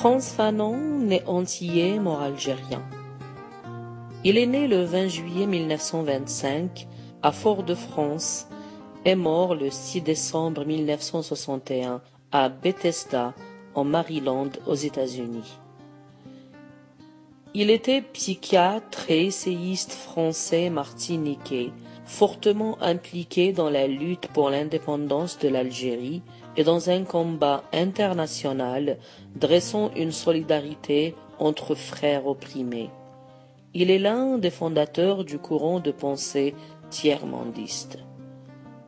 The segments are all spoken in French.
Frantz Fanon naît antillais, mort algérien. Il est né le 20 juillet 1925 à Fort-de-France et mort le 6 décembre 1961 à Bethesda, en Maryland, aux États-Unis. Il était psychiatre et essayiste français martiniquais, fortement impliqué dans la lutte pour l'indépendance de l'Algérie et dans un combat international dressant une solidarité entre frères opprimés. Il est l'un des fondateurs du courant de pensée tiers-mondiste.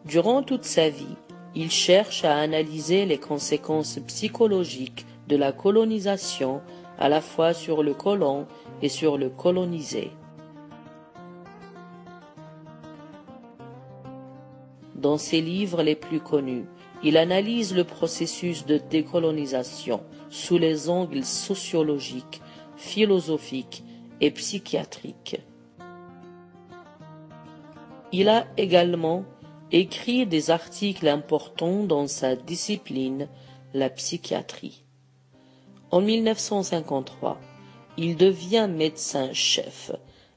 Durant toute sa vie, il cherche à analyser les conséquences psychologiques de la colonisation à la fois sur le colon et sur le colonisé. Dans ses livres les plus connus, il analyse le processus de décolonisation sous les angles sociologiques, philosophiques et psychiatriques. Il a également écrit des articles importants dans sa discipline, la psychiatrie. En 1953, il devient médecin-chef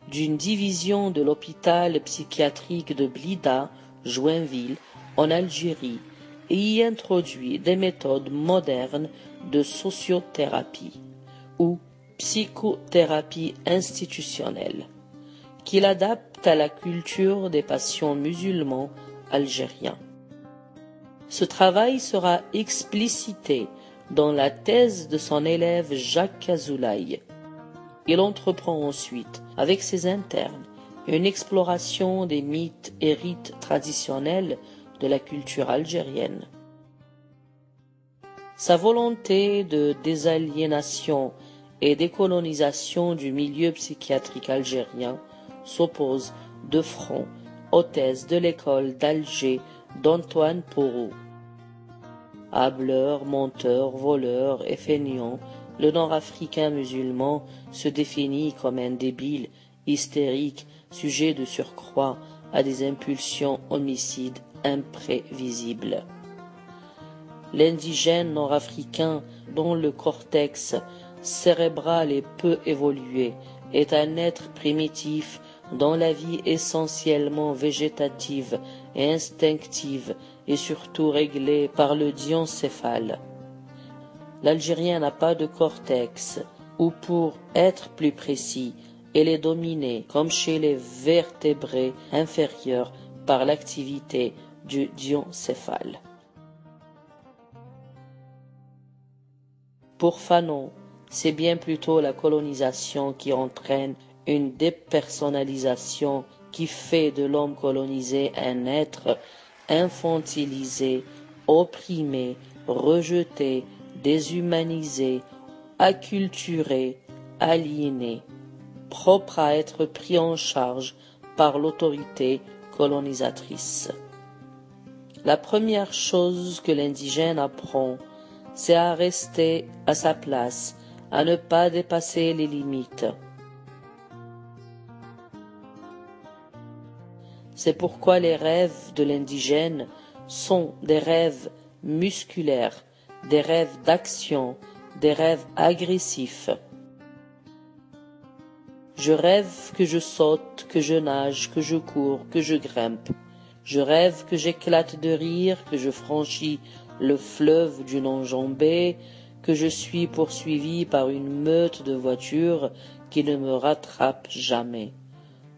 d'une division de l'hôpital psychiatrique de Blida, Joinville, en Algérie, et y introduit des méthodes modernes de sociothérapie ou psychothérapie institutionnelle, qu'il adapte à la culture des patients musulmans algériens. Ce travail sera explicité dans la thèse de son élève Jacques Cazoulaï. Il entreprend ensuite, avec ses internes, une exploration des mythes et rites traditionnels de la culture algérienne. Sa volonté de désaliénation et décolonisation du milieu psychiatrique algérien s'oppose de front aux thèses de l'école d'Alger d'Antoine Porot. Hâbleur, menteur, voleur et fainéant, le nord-africain musulman se définit comme un débile, hystérique, sujet de surcroît à des impulsions homicides imprévisibles. L'indigène nord-africain, dont le cortex cérébral est peu évolué, est un être primitif dont la vie essentiellement végétative et instinctive est surtout réglée par le diencéphale. L'Algérien n'a pas de cortex, ou pour être plus précis, elle est dominée, comme chez les vertébrés inférieurs, par l'activité du diencéphale. Pour Fanon, c'est bien plutôt la colonisation qui entraîne une dépersonnalisation qui fait de l'homme colonisé un être infantilisé, opprimé, rejeté, déshumanisé, acculturé, aliéné, propre à être pris en charge par l'autorité colonisatrice. La première chose que l'indigène apprend, c'est à rester à sa place, à ne pas dépasser les limites. C'est pourquoi les rêves de l'indigène sont des rêves musculaires, des rêves d'action, des rêves agressifs. Je rêve que je saute, que je nage, que je cours, que je grimpe. Je rêve que j'éclate de rire, que je franchis le fleuve d'une enjambée, que je suis poursuivi par une meute de voitures qui ne me rattrape jamais.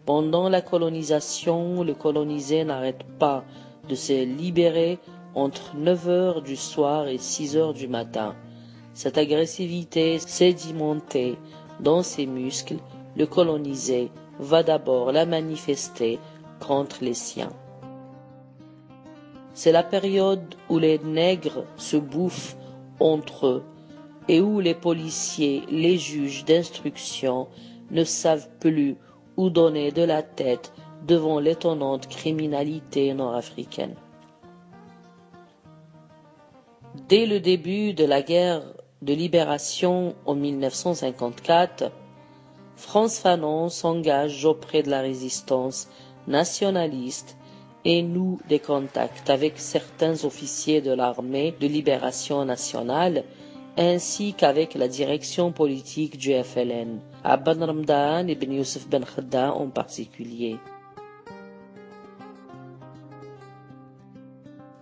Pendant la colonisation, le colonisé n'arrête pas de se libérer entre 9 heures du soir et 6 heures du matin. Cette agressivité sédimentée dans ses muscles, le colonisé va d'abord la manifester contre les siens. C'est la période où les nègres se bouffent entre eux et où les policiers, les juges d'instruction ne savent plus où donner de la tête devant l'étonnante criminalité nord-africaine. Dès le début de la guerre de libération en 1954, Frantz Fanon s'engage auprès de la résistance nationaliste et noue des contacts avec certains officiers de l'armée de libération nationale ainsi qu'avec la direction politique du FLN, Abban Ramdan et Ben Youssef Ben Khadda en particulier.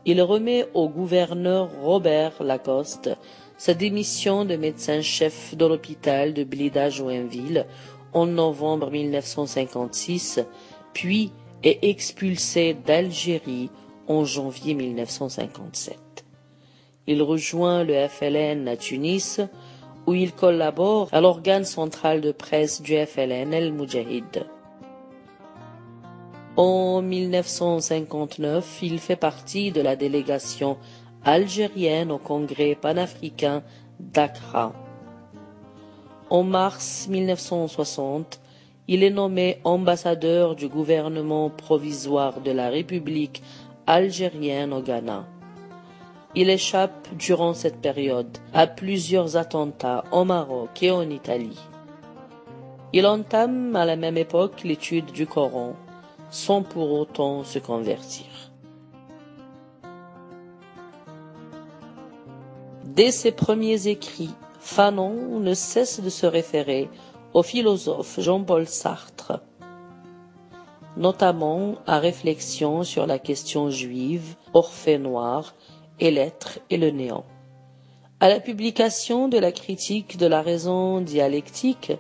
Il remet au gouverneur Robert Lacoste sa démission de médecin-chef de l'hôpital de Blida-Joinville en novembre 1956, puis est expulsé d'Algérie en janvier 1957. Il rejoint le FLN à Tunis, où il collabore à l'organe central de presse du FLN, El Moudjahid. En 1959, il fait partie de la délégation algérienne au Congrès panafricain d'Accra. En mars 1960, il est nommé ambassadeur du gouvernement provisoire de la République algérienne au Ghana. Il échappe durant cette période à plusieurs attentats au Maroc et en Italie. Il entame à la même époque l'étude du Coran, sans pour autant se convertir. Dès ses premiers écrits, Fanon ne cesse de se référer au philosophe Jean-Paul Sartre, notamment à Réflexions sur la question juive, Orphée noire et l'être et le néant. À la publication de la critique de la raison dialectique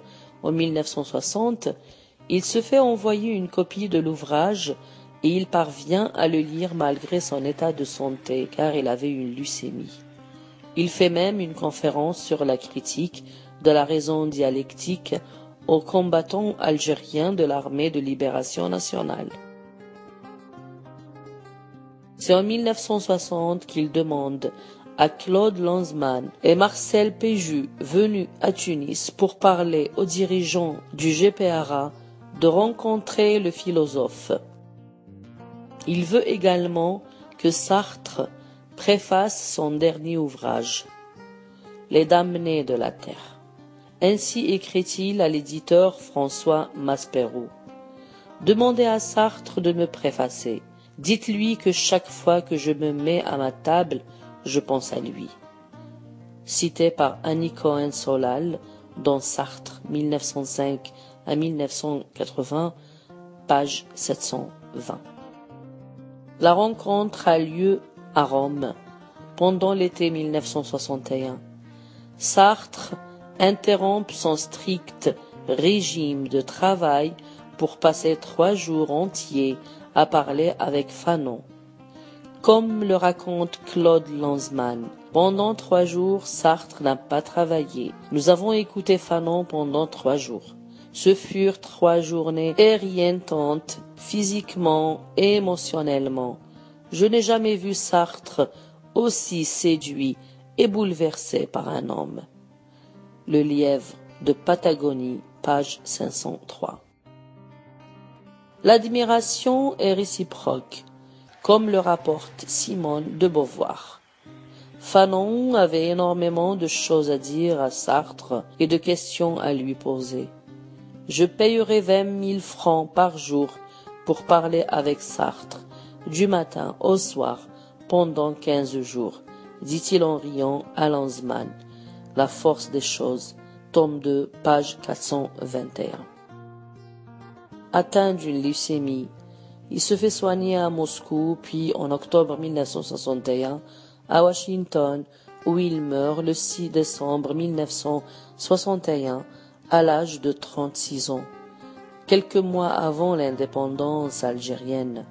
en 1960, il se fait envoyer une copie de l'ouvrage et il parvient à le lire malgré son état de santé car il avait une leucémie. Il fait même une conférence sur la critique de la raison dialectique aux combattants algériens de l'armée de libération nationale. C'est en 1960 qu'il demande à Claude Lanzmann et Marcel Péju, venus à Tunis pour parler aux dirigeants du GPRA, de rencontrer le philosophe. Il veut également que Sartre préface son dernier ouvrage, Les damnés de la terre. Ainsi écrit-il à l'éditeur François Maspero. Demandez à Sartre de me préfacer. Dites-lui que chaque fois que je me mets à ma table, je pense à lui. Cité par Annie Cohen-Solal dans Sartre, 1905 à 1980, page 720. La rencontre a lieu à Rome pendant l'été 1961. Sartre interrompt son strict régime de travail pour passer 3 jours entiers à parler avec Fanon. Comme le raconte Claude Lanzmann, pendant 3 jours, Sartre n'a pas travaillé. Nous avons écouté Fanon pendant 3 jours. Ce furent 3 journées éreintantes, physiquement et émotionnellement. Je n'ai jamais vu Sartre aussi séduit et bouleversé par un homme. Le lièvre de Patagonie, page 503. L'admiration est réciproque, comme le rapporte Simone de Beauvoir. Fanon avait énormément de choses à dire à Sartre et de questions à lui poser. Je payerai 20 000 francs par jour pour parler avec Sartre, du matin au soir, pendant 15 jours, dit-il en riant à Lanzmann. La force des choses, tome 2, page 421. Atteint d'une leucémie, il se fait soigner à Moscou, puis en octobre 1961 à Washington, où il meurt le 6 décembre 1961 à l'âge de 36 ans, quelques mois avant l'indépendance algérienne.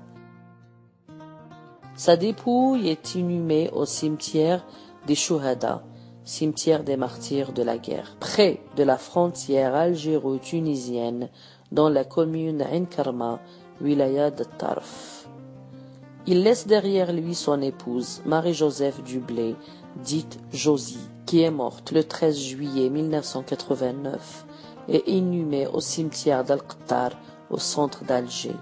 Sa dépouille est inhumée au cimetière des Chouhada, cimetière des martyrs de la guerre, près de la frontière algéro-tunisienne, dans la commune Ain Karma, wilaya de Tarf. Il laisse derrière lui son épouse, Marie-Joseph Dublé, dite Josie, qui est morte le 13 juillet 1989 et inhumée au cimetière d'Al-Qattar, au centre d'Alger.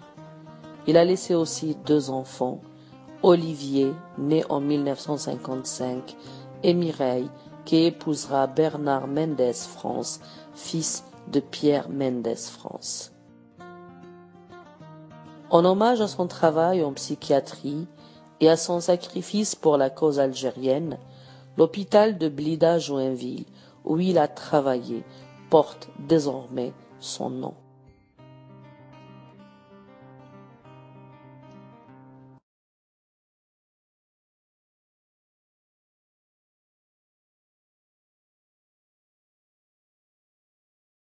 Il a laissé aussi 2 enfants, Olivier, né en 1955, et Mireille, qui épousera Bernard Mendes France, fils de Pierre Mendes France. En hommage à son travail en psychiatrie et à son sacrifice pour la cause algérienne, L'hôpital de Blida-Joinville, où il a travaillé, porte désormais son nom.